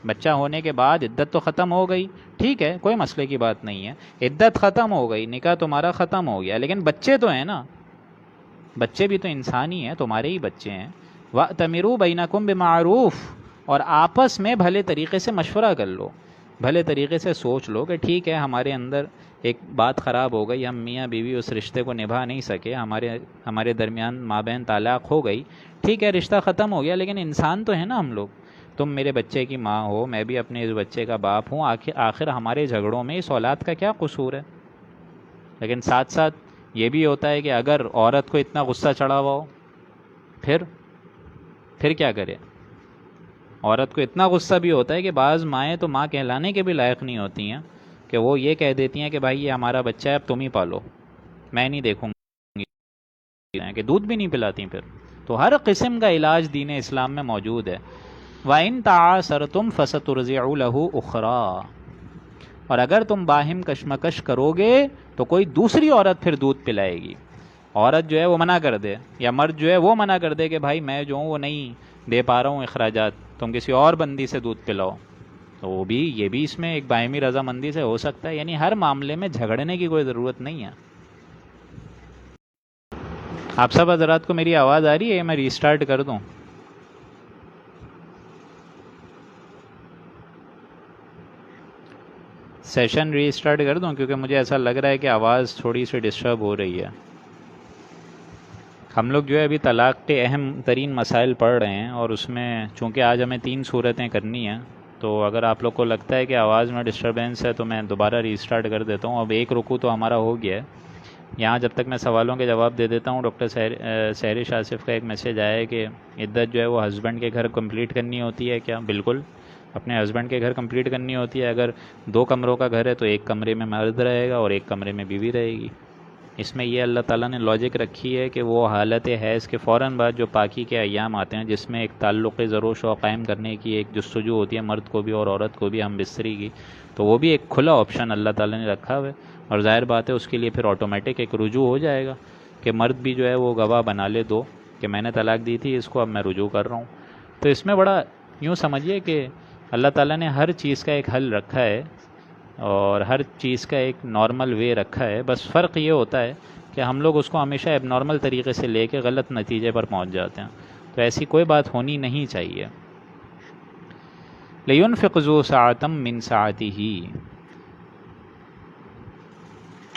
بچہ ہونے کے بعد عدت تو ختم ہو گئی، ٹھیک ہے کوئی مسئلے کی بات نہیں ہے، عدت ختم ہو گئی، نکاح تمہارا ختم ہو گیا، لیکن بچے تو ہیں نا، بچے بھی تو انسان ہی ہیں، تمہارے ہی بچے ہیں. وَأْتَمِرُوا بَيْنَكُمْ بِمَعْرُوفٍ، اور آپس میں بھلے طریقے سے مشورہ کر لو، بھلے طریقے سے سوچ لو کہ ٹھیک ہے ہمارے اندر ایک بات خراب ہو گئی، ہم میاں بیوی اس رشتے کو نبھا نہیں سکے، ہمارے درمیان مابین طلاق ہو گئی، ٹھیک ہے رشتہ ختم ہو گیا، لیکن انسان تو ہے نا ہم لوگ. تم میرے بچے کی ماں ہو، میں بھی اپنے اس بچے کا باپ ہوں، آخر ہمارے جھگڑوں میں اس اولاد کا کیا قصور ہے. لیکن ساتھ ساتھ یہ بھی ہوتا ہے کہ اگر عورت کو اتنا غصہ چڑھا ہوا ہو پھر کیا کرے. عورت کو اتنا غصہ بھی ہوتا ہے کہ بعض مائیں تو ماں کہلانے کے بھی لائق نہیں ہوتی ہیں کہ وہ یہ کہہ دیتی ہیں کہ بھائی یہ ہمارا بچہ ہے اب تم ہی پالو، میں نہیں دیکھوں گی، کہ دودھ بھی نہیں پلاتی پھر. تو ہر قسم کا علاج دین اسلام میں موجود ہے. وَإِن تَعَاسَرْتُمْ فَسَتُرْضِعُ لَهُ أُخْرَىٰ، اور اگر تم باہم کشمکش کرو گے تو کوئی دوسری عورت پھر دودھ پلائے گی. عورت جو ہے وہ منع کر دے یا مرد جو ہے وہ منع کر دے کہ بھائی میں جو ہوں وہ نہیں دے پا رہا ہوں اخراجات، تم کسی اور بندی سے دودھ پلاؤ، تو یہ بھی اس میں ایک باہمی رضامندی سے ہو سکتا ہے. یعنی ہر معاملے میں جھگڑنے کی کوئی ضرورت نہیں ہے. آپ سب حضرات کو میری آواز آ رہی ہے؟ میں ریسٹارٹ کر دوں؟ سیشن ریسٹارٹ کر دوں کیونکہ مجھے ایسا لگ رہا ہے کہ آواز تھوڑی سی ڈسٹرب ہو رہی ہے. ہم لوگ جو ہے ابھی طلاق کے اہم ترین مسائل پڑھ رہے ہیں، اور اس میں چونکہ آج ہمیں 3 صورتیں کرنی ہیں، تو اگر آپ لوگ کو لگتا ہے کہ آواز میں ڈسٹربینس ہے تو میں دوبارہ ریسٹارٹ کر دیتا ہوں. اب 1 رکوع تو ہمارا ہو گیا ہے. یہاں جب تک میں سوالوں کے جواب دے دیتا ہوں، ڈاکٹر سحرش آصف کا ایک میسیج آیا ہے کہ عدت جو ہے وہ ہسبینڈ کے گھر کمپلیٹ کرنی ہوتی ہے کیا؟ بالکل اپنے ہسبینڈ کے گھر کمپلیٹ کرنی ہوتی ہے. اگر 2 کمروں کا گھر ہے تو 1 کمرے میں مرد رہے گا اور 1 کمرے میں بیوی رہے گی. اس میں یہ اللہ تعالیٰ نے لاجک رکھی ہے کہ وہ حالت حیض کے فوراً بعد جو پاکی کے ایام آتے ہیں، جس میں ایک تعلق ضرور و قائم کرنے کی ایک جستجو ہوتی ہے مرد کو بھی اور عورت کو بھی ہم بستری کی، تو وہ بھی ایک کھلا آپشن اللہ تعالیٰ نے رکھا ہوا ہے، اور ظاہر بات ہے اس کے لیے پھر آٹومیٹک ایک رجوع ہو جائے گا کہ مرد بھی جو ہے وہ گواہ بنا لے دو کہ میں نے طلاق دی تھی اس کو، اب میں رجوع کر رہا ہوں۔ تو اس میں بڑا یوں سمجھیے کہ اللہ تعالیٰ نے ہر چیز کا ایک حل رکھا ہے اور ہر چیز کا ایک نارمل وے رکھا ہے، بس فرق یہ ہوتا ہے کہ ہم لوگ اس کو ہمیشہ ایب نارمل طریقے سے لے کے غلط نتیجے پر پہنچ جاتے ہیں، تو ایسی کوئی بات ہونی نہیں چاہیے۔ لِيُنْفِقْ ذُو سَعَةٍ مِّن سَعَتِهِ۔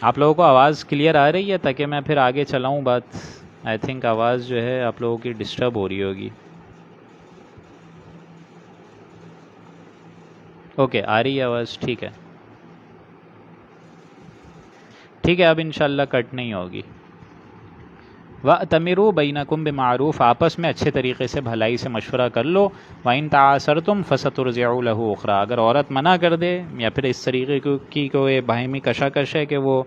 آپ لوگوں کو آواز کلیئر آ رہی ہے تاکہ میں پھر آگے چلاؤں بات؟ آئی تھنک آواز جو ہے آپ لوگوں کی ڈسٹرب ہو رہی ہوگی۔ اوکے، آ رہی ہے آواز، ٹھیک ہے ٹھیک ہے، اب انشاءاللہ کٹ نہیں ہوگی۔ وَأْتَمِرُوا بَيْنَكُمْ بِمَعْرُوفٍ، آپس میں اچھے طریقے سے بھلائی سے مشورہ کر لو۔ وَإِن تَعَاسَرْتُمْ فَسَتُرْضِعُ لَهُ أُخْرَىٰ، اگر عورت منع کر دے یا پھر اس طریقے کی کوئی باہمی کشاکش ہے کہ وہ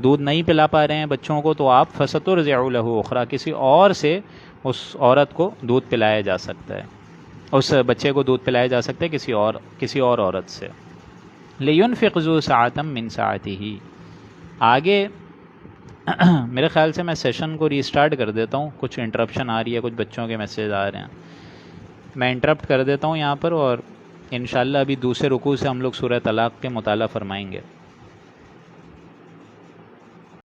دودھ نہیں پلا پا رہے ہیں بچوں کو، تو آپ فَسَتُرْضِعُ لَهُ أُخْرَىٰ، کسی اور سے اس عورت کو دودھ پلایا جا سکتا ہے، اس بچے کو دودھ پلایا جا سکتا ہے کسی اور عورت سے۔ لِيُنْفِقْ ذُو سَعَةٍ مِّن سَعَتِهِ۔ آگے میرے خیال سے میں سیشن کو ریسٹارٹ کر دیتا ہوں، کچھ انٹرپشن آ رہی ہے، کچھ بچوں کے میسیج آ رہے ہیں، میں انٹرپٹ کر دیتا ہوں یہاں پر، اور انشاءاللہ ابھی دوسرے رکوع سے ہم لوگ سورہ طلاق کے مطالعہ فرمائیں گے۔